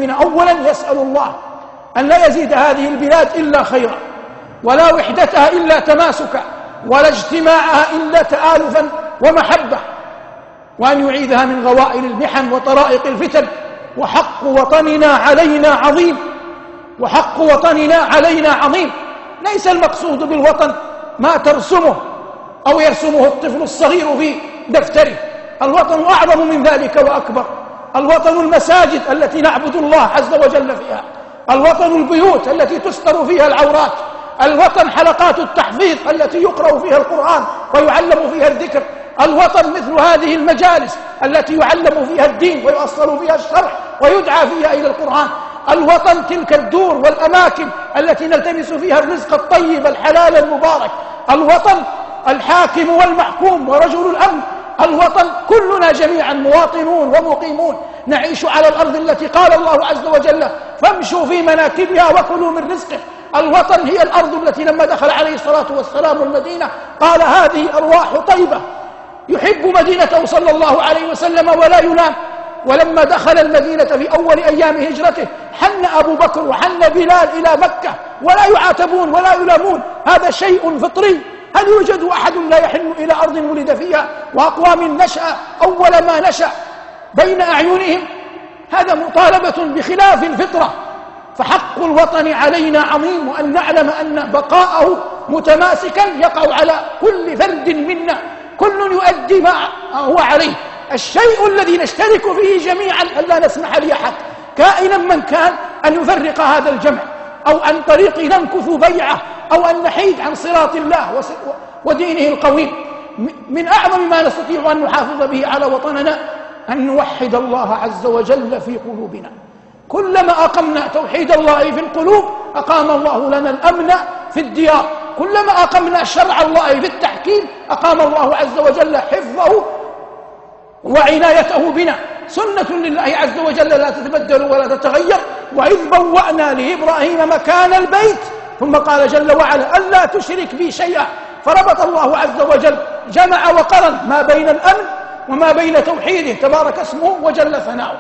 المؤمن أولا يسأل الله أن لا يزيد هذه البلاد إلا خيرا، ولا وحدتها إلا تماسكا، ولا اجتماعها إلا تآلفا ومحبة، وأن يعيذها من غوائل المحن وطرائق الفتن. وحق وطننا علينا عظيم، وحق وطننا علينا عظيم. ليس المقصود بالوطن ما ترسمه أو يرسمه الطفل الصغير في دفتره، الوطن أعظم من ذلك وأكبر. الوطن المساجد التي نعبد الله عز وجل فيها، الوطن البيوت التي تستر فيها العورات، الوطن حلقات التحفيظ التي يقرأ فيها القرآن ويعلم فيها الذكر، الوطن مثل هذه المجالس التي يعلم فيها الدين ويؤصل فيها الشرع ويدعى فيها إلى القرآن، الوطن تلك الدور والأماكن التي نلتمس فيها الرزق الطيب الحلال المبارك، الوطن الحاكم والمحكوم ورجل الأمن، الوطن كلنا جميعا مواطنون ومقيمون نعيش على الأرض التي قال الله عز وجل فامشوا في مناكبها وكلوا من رزقه. الوطن هي الأرض التي لما دخل عليه الصلاة والسلام المدينة قال هذه أرواح طيبة، يحب مدينته صلى الله عليه وسلم ولا ينام. ولما دخل المدينة في أول أيام هجرته حن أبو بكر وحن بلال إلى مكة ولا يعاتبون ولا يلامون، هذا شيء فطري. هل يوجد أحد لا يحن إلى أرض ولد فيها وأقوام نشأ أول ما نشأ بين أعينهم؟ هذا مطالبة بخلاف الفطرة. فحق الوطن علينا عظيم، وأن نعلم أن بقاءه متماسكا يقع على كل فرد منا، كل يؤدي ما هو عليه. الشيء الذي نشترك فيه جميعا ألا نسمح لأحد كائنا من كان أن يفرق هذا الجمع، أو عن طريق نمكث بيعه، أو أن نحيد عن صراط الله ودينه القويم. من أعظم ما نستطيع أن نحافظ به على وطننا أن نوحد الله عز وجل في قلوبنا. كلما أقمنا توحيد الله في القلوب أقام الله لنا الأمن في الديار، كلما أقمنا شرع الله في التحكيم أقام الله عز وجل حفظه وعنايته بنا. سنة لله عز وجل لا تتبدل ولا تتغير. وإذ بوأنا لإبراهيم مكان البيت ثم قال جل وعلا ألا تشرك بي شيئا، فربط الله عز وجل جمع وقرن ما بين الأمن وما بين توحيده تبارك اسمه وجل ثناؤه.